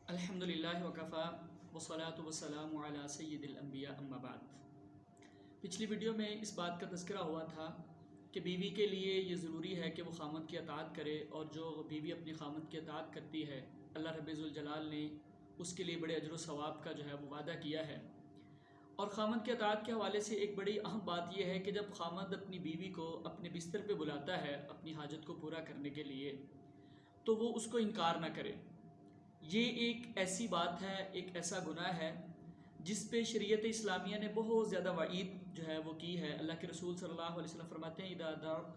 الحمدللہ وکفا والصلاۃ والسلام علی سید الانبیاء اما بعد۔ پچھلی ویڈیو میں اس بات کا تذکرہ ہوا تھا کہ بیوی کے لیے یہ ضروری ہے کہ وہ خامند کی اطاعت کرے، اور جو بیوی اپنی خامند کی اطاعت کرتی ہے اللہ رب ذوالجلال نے اس کے لیے بڑے اجر و ثواب کا وہ وعدہ کیا ہے۔ اور خامند کی اطاعت کے حوالے سے ایک بڑی اہم بات یہ ہے کہ جب خامند اپنی بیوی کو اپنے بستر پہ بلاتا ہے اپنی حاجت کو پورا کرنے کے لیے تو وہ اس کو انکار نہ کرے۔ یہ ایک ایسی بات ہے، ایک ایسا گناہ ہے جس پہ شریعت اسلامیہ نے بہت زیادہ وعید وہ کی ہے۔ اللہ کے رسول صلی اللہ علیہ وسلم فرماتے ہیں اذا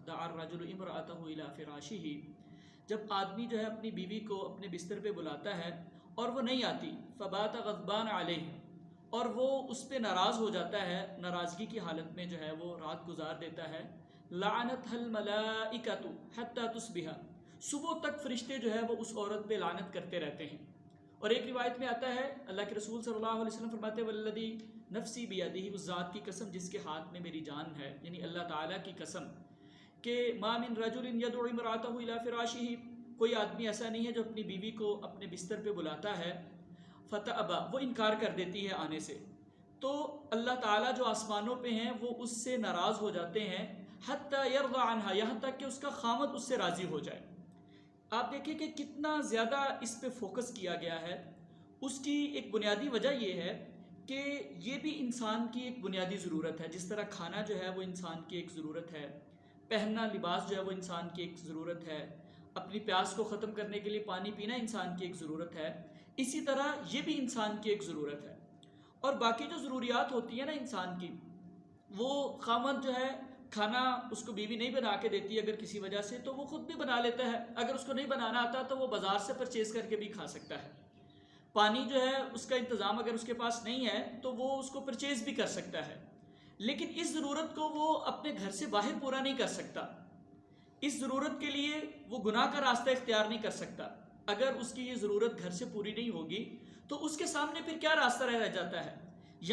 دعا الرجل امرأته الى فراشه، جب آدمی اپنی بیوی کو اپنے بستر پہ بلاتا ہے اور وہ نہیں آتی، فبات غضبان علیہ، اور وہ اس پہ ناراض ہو جاتا ہے، ناراضگی کی حالت میں وہ رات گزار دیتا ہے، لعنتها الملائکۃ حتی تصبح، صبح تک فرشتے وہ اس عورت پہ لعنت کرتے رہتے ہیں۔ اور ایک روایت میں آتا ہے اللہ کے رسول صلی اللہ علیہ وسلم فرماتے ہیں والذی نفسی بیدہ، اس ذات کی قسم جس کے ہاتھ میں میری جان ہے، یعنی اللہ تعالیٰ کی قسم، کہ ما من رجل یدعو امرأته الی فراشہ، کوئی آدمی ایسا نہیں ہے جو اپنی بیوی کو اپنے بستر پہ بلاتا ہے، فتأبی، وہ انکار کر دیتی ہے آنے سے، تو اللہ تعالیٰ جو آسمانوں پہ ہیں وہ اس سے ناراض ہو جاتے ہیں، حتی یرضى عنہا، یہاں تک کہ اس کا خامد اس سے راضی ہو جائے۔ آپ دیکھیں کہ کتنا زیادہ اس پہ فوکس کیا گیا ہے۔ اس کی ایک بنیادی وجہ یہ ہے کہ یہ بھی انسان کی ایک بنیادی ضرورت ہے، جس طرح کھانا وہ انسان کی ایک ضرورت ہے، پہننا لباس وہ انسان کی ایک ضرورت ہے، اپنی پیاس کو ختم کرنے کے لیے پانی پینا انسان کی ایک ضرورت ہے، اسی طرح یہ بھی انسان کی ایک ضرورت ہے۔ اور باقی جو ضروریات ہوتی ہیں نا انسان کی، وہ خامند کھانا اس کو بیوی نہیں بنا کے دیتی اگر کسی وجہ سے، تو وہ خود بھی بنا لیتا ہے، اگر اس کو نہیں بنانا آتا تو وہ بازار سے پرچیز کر کے بھی کھا سکتا ہے۔ پانی اس کا انتظام اگر اس کے پاس نہیں ہے تو وہ اس کو پرچیز بھی کر سکتا ہے، لیکن اس ضرورت کو وہ اپنے گھر سے باہر پورا نہیں کر سکتا، اس ضرورت کے لیے وہ گناہ کا راستہ اختیار نہیں کر سکتا۔ اگر اس کی یہ ضرورت گھر سے پوری نہیں ہوگی تو اس کے سامنے پھر کیا راستہ رہ جاتا ہے؟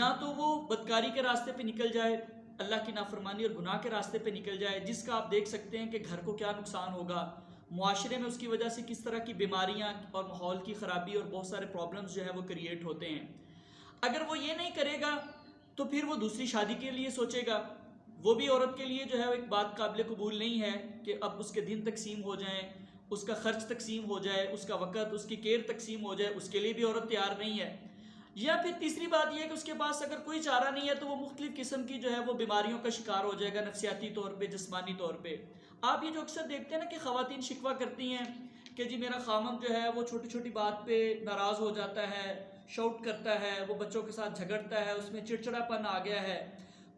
یا تو وہ بدکاری کے راستے پہ نکل جائے، اللہ کی نافرمانی اور گناہ کے راستے پہ نکل جائے، جس کا آپ دیکھ سکتے ہیں کہ گھر کو کیا نقصان ہوگا، معاشرے میں اس کی وجہ سے کس طرح کی بیماریاں اور ماحول کی خرابی اور بہت سارے پرابلمز وہ کریٹ ہوتے ہیں۔ اگر وہ یہ نہیں کرے گا تو پھر وہ دوسری شادی کے لیے سوچے گا، وہ بھی عورت کے لیے ایک بات قابل قبول نہیں ہے کہ اب اس کے دن تقسیم ہو جائیں، اس کا خرچ تقسیم ہو جائے، اس کا وقت، اس کی کیئر تقسیم ہو جائے، اس کے لیے بھی عورت تیار نہیں ہے۔ یا پھر تیسری بات یہ ہے کہ اس کے پاس اگر کوئی چارہ نہیں ہے تو وہ مختلف قسم کی وہ بیماریوں کا شکار ہو جائے گا، نفسیاتی طور پہ، جسمانی طور پہ۔ آپ یہ جو اکثر دیکھتے ہیں نا کہ خواتین شکوہ کرتی ہیں کہ جی میرا خامند وہ چھوٹی چھوٹی بات پہ ناراض ہو جاتا ہے، شاؤٹ کرتا ہے، وہ بچوں کے ساتھ جھگڑتا ہے، اس میں چڑچڑا پن آ گیا ہے۔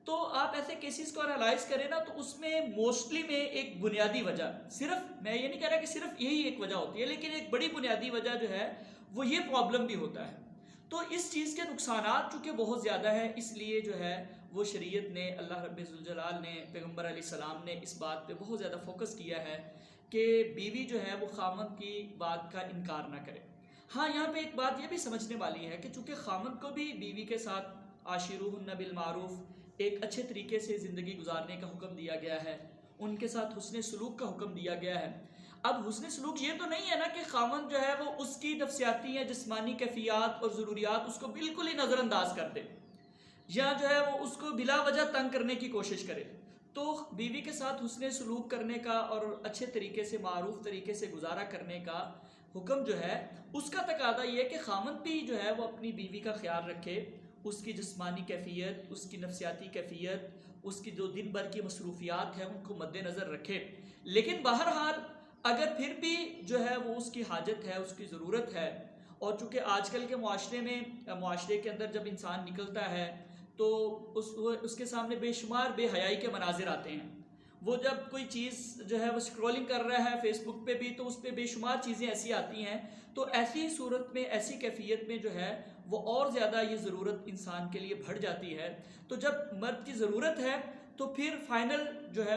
تو آپ ایسے کیسز کو انالائز کریں نا تو اس میں موسٹلی میں ایک بنیادی وجہ، صرف میں یہ نہیں کہہ رہا کہ صرف یہی ایک وجہ ہوتی ہے، لیکن ایک بڑی بنیادی وجہ وہ یہ پرابلم بھی ہوتا ہے۔ تو اس چیز کے نقصانات چونکہ بہت زیادہ ہیں، اس لیے وہ شریعت نے، اللہ رب ذوالجلال نے، پیغمبر علیہ السلام نے اس بات پہ بہت زیادہ فوکس کیا ہے کہ بیوی وہ خامند کی بات کا انکار نہ کرے۔ ہاں، یہاں پہ ایک بات یہ بھی سمجھنے والی ہے کہ چونکہ خامند کو بھی بیوی کے ساتھ عاشروہن بالمعروف، ایک اچھے طریقے سے زندگی گزارنے کا حکم دیا گیا ہے، ان کے ساتھ حسن سلوک کا حکم دیا گیا ہے۔ اب حسن سلوک یہ تو نہیں ہے نا کہ خامند وہ اس کی نفسیاتی یا جسمانی کیفیات اور ضروریات اس کو بالکل ہی نظر انداز کر دے، یا وہ اس کو بلا وجہ تنگ کرنے کی کوشش کرے۔ تو بیوی کے ساتھ حسن سلوک کرنے کا اور اچھے طریقے سے، معروف طریقے سے گزارا کرنے کا حکم اس کا تقاضا یہ ہے کہ خامند بھی وہ اپنی بیوی کا خیال رکھے، اس کی جسمانی کیفیت، اس کی نفسیاتی کیفیت، اس کی جو دن بھر کی مصروفیات ہیں ان کو مد نظر رکھے۔ لیکن بہرحال اگر پھر بھی وہ اس کی حاجت ہے، اس کی ضرورت ہے، اور چونکہ آج کل کے معاشرے کے اندر جب انسان نکلتا ہے تو اس کے سامنے بے شمار بے حیائی کے مناظر آتے ہیں۔ وہ جب کوئی چیز وہ اسکرولنگ کر رہا ہے فیس بک پہ بھی تو اس پہ بے شمار چیزیں ایسی آتی ہیں، تو ایسی صورت میں، ایسی کیفیت میں وہ اور زیادہ یہ ضرورت انسان کے لیے بڑھ جاتی ہے۔ تو جب مرد کی ضرورت ہے تو پھر فائنل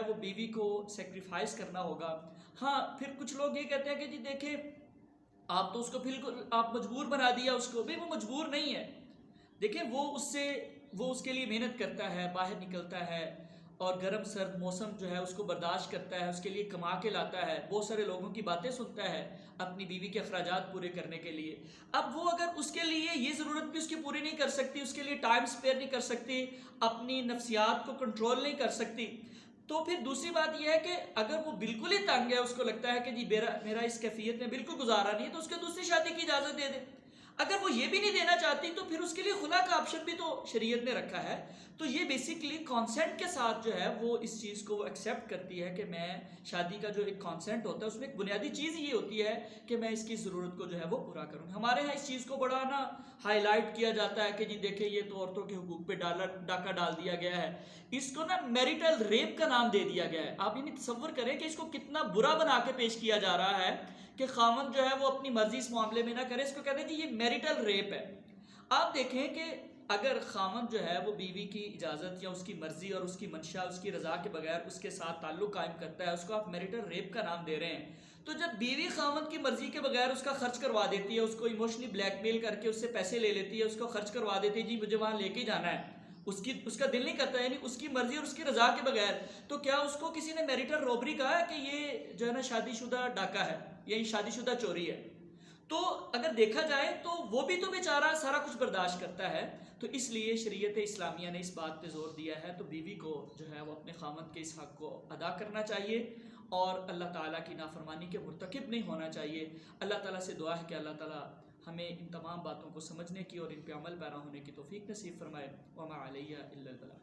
وہ بیوی کو سیکریفائز کرنا ہوگا۔ ہاں، پھر کچھ لوگ یہ کہتے ہیں کہ جی دیکھیں آپ تو اس کو بالکل آپ مجبور بنا دیا اس کو، بھی وہ مجبور نہیں ہے۔ دیکھیں وہ اس کے لیے محنت کرتا ہے، باہر نکلتا ہے اور گرم سرد موسم جو ہے اس کو برداشت کرتا ہے، اس کے لیے کما کے لاتا ہے، بہت سارے لوگوں کی باتیں سنتا ہے اپنی بیوی کے اخراجات پورے کرنے کے لیے. اب وہ اگر اس کے لیے یہ ضرورت بھی اس کی پوری نہیں کر سکتی، اس کے لیے ٹائم سپیئر نہیں کر سکتی، اپنی نفسیات کو کنٹرول نہیں کر سکتی، تو پھر دوسری بات یہ ہے کہ اگر وہ بالکل ہی تنگ ہے، اس کو لگتا ہے کہ جی میرا اس کیفیت میں بالکل گزارا نہیں ہے، تو اس کے دوسری شادی کی اجازت دے دے. اگر وہ یہ بھی نہیں دینا چاہتی تو پھر اس کے لیے خلا کا آپشن بھی تو شریعت نے رکھا ہے. تو یہ بیسیکلی کانسینٹ کے ساتھ جو ہے وہ اس چیز کو ایکسیپٹ کرتی ہے کہ میں شادی کا جو ایک کانسینٹ ہوتا ہے اس میں ایک بنیادی چیز یہ ہوتی ہے کہ میں اس کی ضرورت کو جو ہے وہ پورا کروں. ہمارے ہاں اس چیز کو بڑا نا ہائی لائٹ کیا جاتا ہے کہ جی دیکھیں یہ تو عورتوں کے حقوق پہ ڈاکہ ڈال دیا گیا ہے، اس کو نا میریٹل ریپ کا نام دے دیا گیا ہے. آپ یعنی تصور کریں کہ اس کو کتنا برا بنا کے پیش کیا جا رہا ہے کہ خاوند جو ہے وہ اپنی مرضی اس معاملے میں نہ کرے، اس کو کہتے ہیں کہ یہ میریٹل ریپ ہے. آپ دیکھیں کہ اگر خاوند جو ہے وہ بیوی کی اجازت یا اس کی مرضی اور اس کی منشا اس کی رضا کے بغیر اس کے ساتھ تعلق قائم کرتا ہے، اس کو آپ میریٹل ریپ کا نام دے رہے ہیں. تو جب بیوی خاوند کی مرضی کے بغیر اس کا خرچ کروا دیتی ہے، اس کو ایموشنلی بلیک میل کر کے اس سے پیسے لے لیتی ہے، اس کو خرچ کروا دیتی ہے، جی مجھے وہاں لے کے جانا ہے، اس کا دل نہیں کرتا، یعنی اس کی مرضی اور اس کی رضا کے بغیر، تو کیا اس کو کسی نے میریٹل روبری کہا ہے کہ یہ جو ہے نا شادی شدہ ڈاکہ ہے یا یہ شادی شدہ چوری ہے؟ تو اگر دیکھا جائے تو وہ بھی تو بیچارہ سارا کچھ برداشت کرتا ہے. تو اس لیے شریعت اسلامیہ نے اس بات پہ زور دیا ہے تو بیوی کو جو ہے وہ اپنے خاوند کے اس حق کو ادا کرنا چاہیے اور اللہ تعالیٰ کی نافرمانی کے مرتکب نہیں ہونا چاہیے. اللہ تعالیٰ سے دعا ہے کہ اللہ تعالیٰ ہمیں ان تمام باتوں کو سمجھنے کی اور ان پہ عمل پیرا ہونے کی توفیق نصیب فرمائے. وما علیہ الا البلاغ.